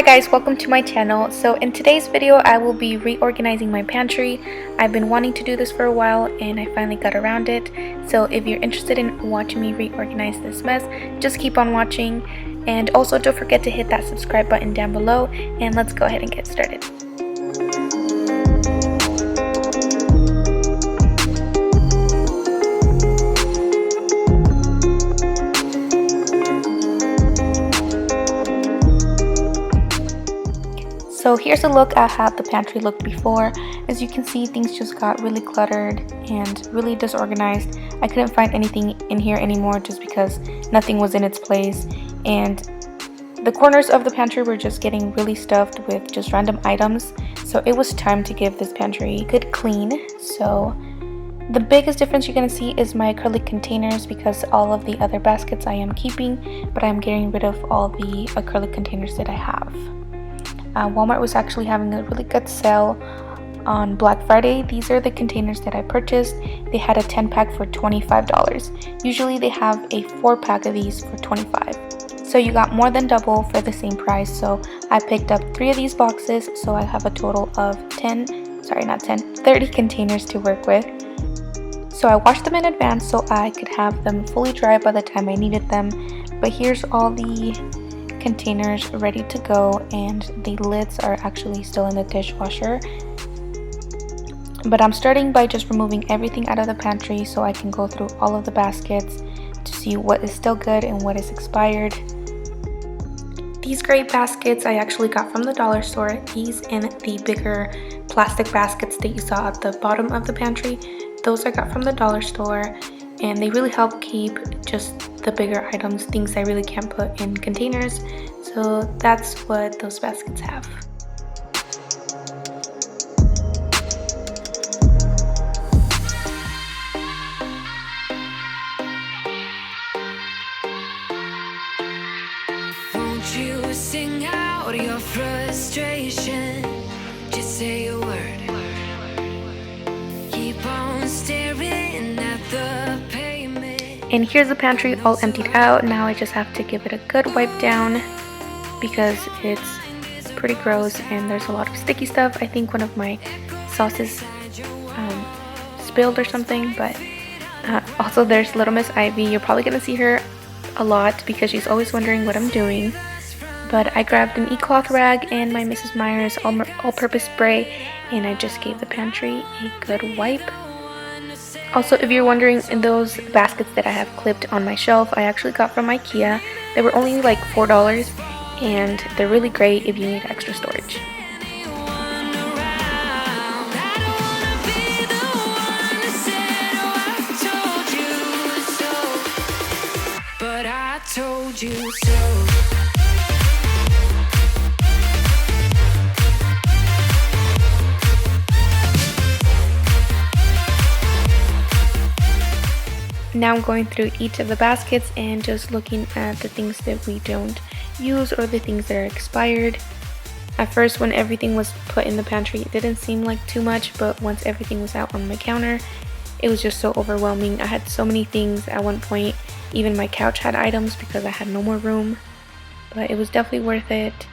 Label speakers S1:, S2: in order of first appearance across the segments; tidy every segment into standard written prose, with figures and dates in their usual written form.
S1: Hi guys, welcome to my channel. So in today's video I will be reorganizing my pantry. I've been wanting to do this for a while and I finally got around it. So if you're interested in watching me reorganize this mess, just keep on watching, and also don't forget to hit that subscribe button down below, and let's go ahead and get started. So here's a look at how the pantry looked before. As you can see, things just got really cluttered and really disorganized. I couldn't find anything in here anymore just because nothing was in its place, and the corners of the pantry were just getting really stuffed with just random items. So it was time to give this pantry a good clean. So the biggest difference you're going to see is my acrylic containers, because all of the other baskets I am keeping, but I'm getting rid of all the acrylic containers that I have. Walmart was actually having a really good sale on Black Friday. These are the containers that I purchased. They had a 10-pack for $25. Usually they have a 4-pack of these for $25. So you got more than double for the same price. So I picked up 3 of these boxes, so I have a total of 30 containers to work with. So I washed them in advance so I could have them fully dry by the time I needed them. But here's all the containers ready to go, and the lids are actually still in the dishwasher. But I'm starting by just removing everything out of the pantry so I can go through all of the baskets to see what is still good and what is expired. These gray baskets I actually got from the dollar store. These and the bigger plastic baskets that you saw at the bottom of the pantry, those I got from the dollar store, and they really help keep just the bigger items, things I really can't put in containers. So that's what those baskets have.
S2: Won't you sing out your frustration? Just say a word. Keep on staring at the pavement.
S1: And here's the pantry all emptied out. Now I just have to give it a good wipe down because it's pretty gross and there's a lot of sticky stuff. I think one of my sauces spilled or something, but also there's Little Miss Ivy. You're probably gonna see her a lot because she's always wondering what I'm doing. But I grabbed an e-cloth rag and my Mrs. Meyer's all-purpose spray, and I just gave the pantry a good wipe. Also, if you're wondering, those baskets that I have clipped on my shelf, I actually got from IKEA. They were only like $4, and they're really great if you need extra storage.
S2: But I told you so.
S1: Now I'm going through each of the baskets and just looking at the things that we don't use or the things that are expired. At first, when everything was put in the pantry, it didn't seem like too much, but once everything was out on my counter, it was just so overwhelming. I had so many things at one point. Even my couch had items because I had no more room. But it was definitely worth it.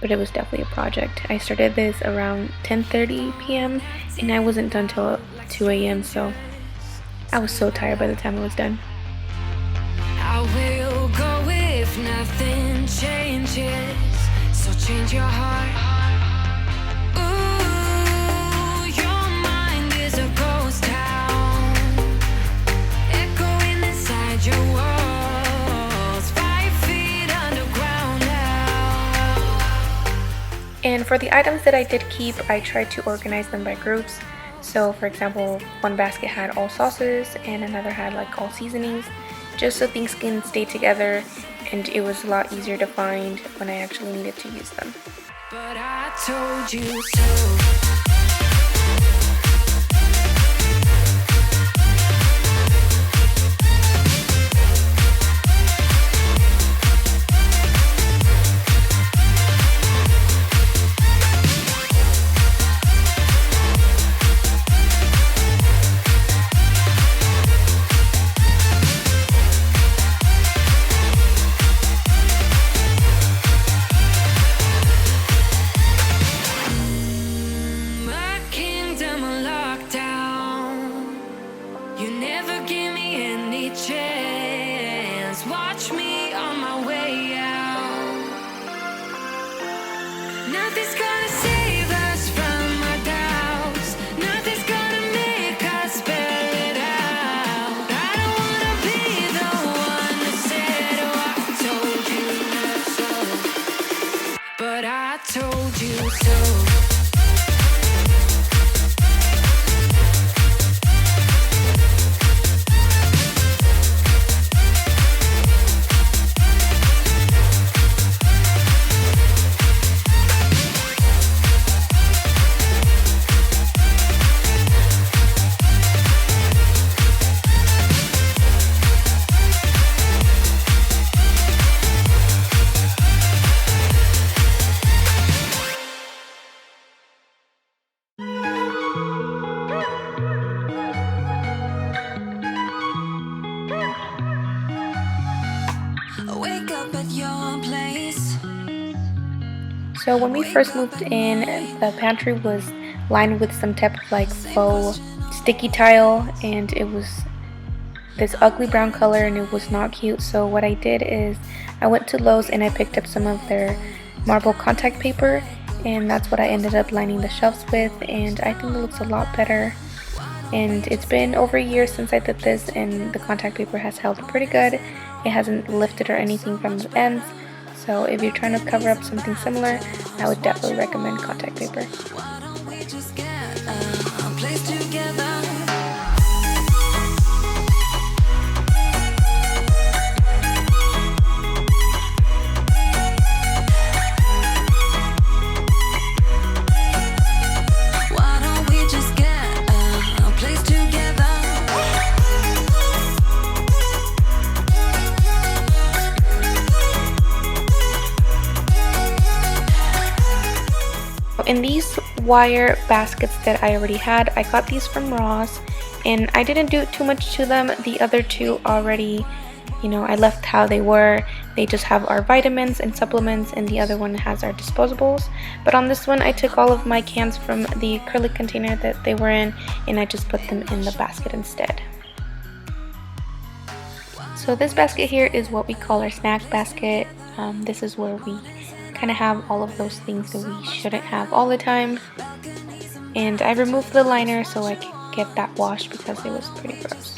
S1: But it was definitely a project. I started this around 10:30 p.m. and I wasn't done till 2 a.m. so I was so tired by the time I was done.
S2: I will go if nothing changes. So change your heart. Ooh, your mind is a ghost town, echoing inside your walls, 5 feet underground now.
S1: And for the items that I did keep, I tried to organize them by groups. So for example, one basket had all sauces and another had like all seasonings, just so things can stay together and it was a lot easier to find when I actually needed to use them.
S2: But I told you so. Nothing's gonna save us from our doubts. Nothing's gonna make us spell it out. I don't wanna be the one that said, oh, I told you not so, but I told you so. Wake up at your place.
S1: So when we first moved in, the pantry was lined with some type of like faux sticky tile, and it was this ugly brown color and it was not cute. So what I did is I went to Lowe's and I picked up some of their marble contact paper, and that's what I ended up lining the shelves with, and I think it looks a lot better. And it's been over a year since I did this, and the contact paper has held pretty good. It hasn't lifted or anything from the ends, so if you're trying to cover up something similar, I would definitely recommend contact paper.
S2: Why don't we just get a place together?
S1: In these wire baskets that I already had, I got these from Ross, and I didn't do too much to them. The other two already, I left how they were. They just have our vitamins and supplements, and the other one has our disposables. But on this one, I took all of my cans from the acrylic container that they were in, and I just put them in the basket instead. So this basket here is what we call our snack basket. This is where we kind of have all of those things that we shouldn't have all the time. And I removed the liner so I could get that washed because it was pretty gross.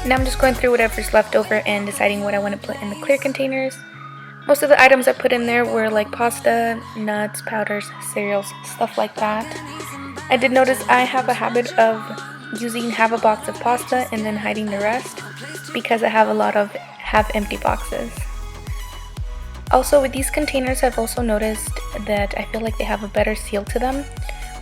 S1: Now I'm just going through whatever's left over and deciding what I want to put in the clear containers. Most of the items I put in there were like pasta, nuts, powders, cereals, stuff like that. I did notice I have a habit of using half a box of pasta and then hiding the rest because I have a lot of half-empty boxes. Also, with these containers, I've also noticed that I feel like they have a better seal to them.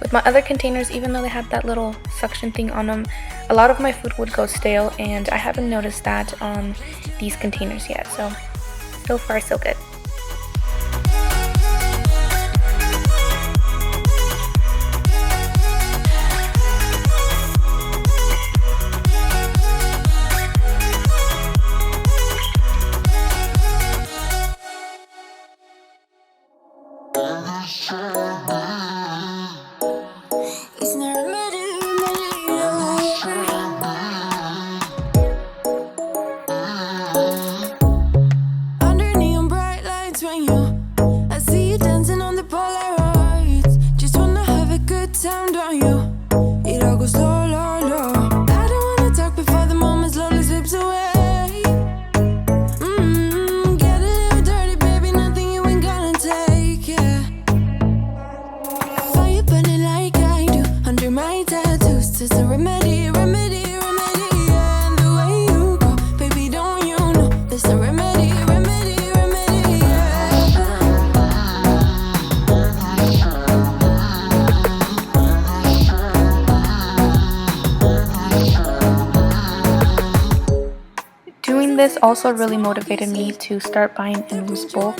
S1: With my other containers, even though they had that little suction thing on them, a lot of my food would go stale, and I haven't noticed that on these containers yet. So far so good.
S2: Under neon bright lights.
S1: Doing this also really motivated me to start buying in loose bulk,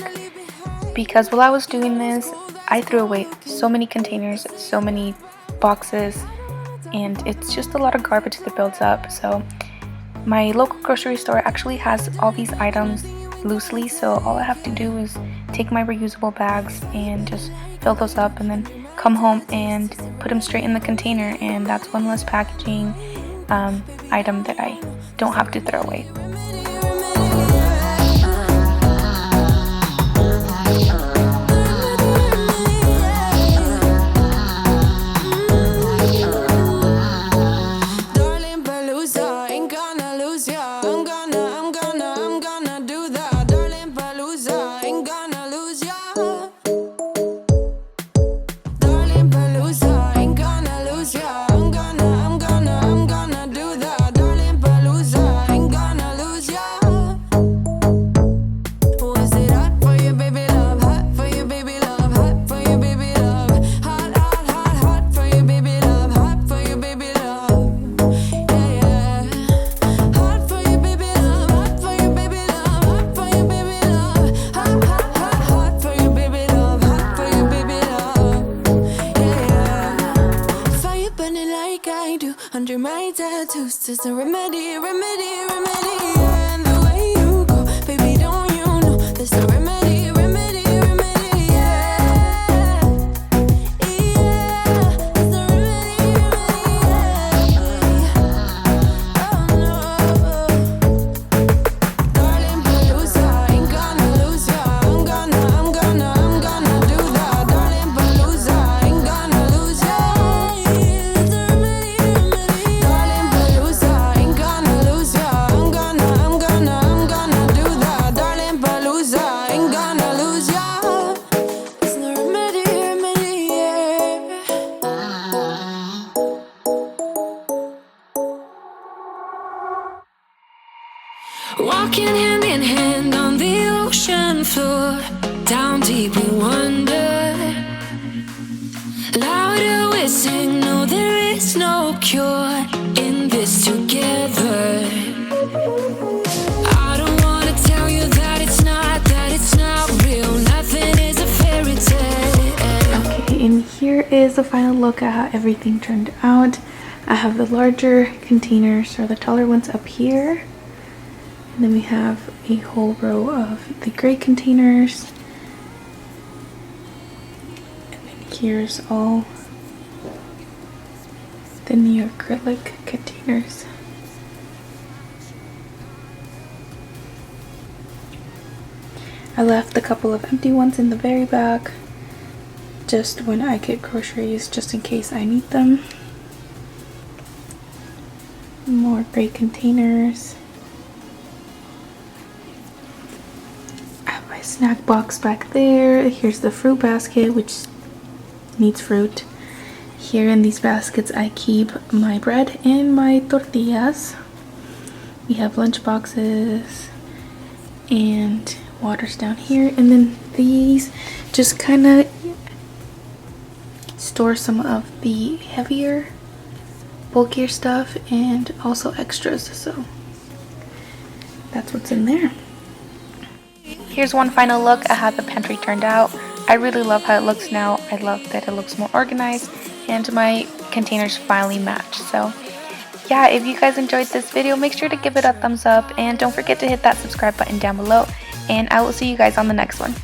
S1: because while I was doing this, I threw away so many containers, so many boxes, and it's just a lot of garbage that builds up. So my local grocery store actually has all these items loosely, so all I have to do is take my reusable bags and just fill those up and then come home and put them straight in the container, and that's one less packaging item that I don't have to throw away.
S2: Under my tattoos, there's a remedy, remedy, remedy. And the way you go, baby, don't you know there's a remedy, remedy, remedy. Yeah, yeah, there's a remedy, remedy. Oh no, darling, Palooza, ain't gonna lose ya. I'm gonna do that, darling, Palooza, ain't gonna lose ya. There's a remedy, remedy. Darling, Palooza, ain't gonna lose ya. I'm gonna do that, darling, Palooza, ain't gonna lose ya. There's no remedy, remedy, yeah. Walking hand in hand on the ocean floor, down deep we wonder. Louder we sing, no there is no cure in this together. I don't wanna tell you that it's not real. Nothing is a fairy tale.
S1: Okay, and here is the final look at how everything turned out. I have the larger containers, or the taller ones, up here. And then we have a whole row of the gray containers. And then here's all the new acrylic containers. I left a couple of empty ones in the very back, just when I get groceries, just in case I need them. More gray containers. Snack box back there. Here's the fruit basket, which needs fruit. Here in these baskets I keep my bread and my tortillas. We have lunch boxes and waters down here, and then these just kind of store some of the heavier, bulkier stuff and also extras, so that's what's in there. Here's one final look at how the pantry turned out. I really love how it looks now. I love that it looks more organized and my containers finally match. So yeah, if you guys enjoyed this video, make sure to give it a thumbs up and don't forget to hit that subscribe button down below, and I will see you guys on the next one.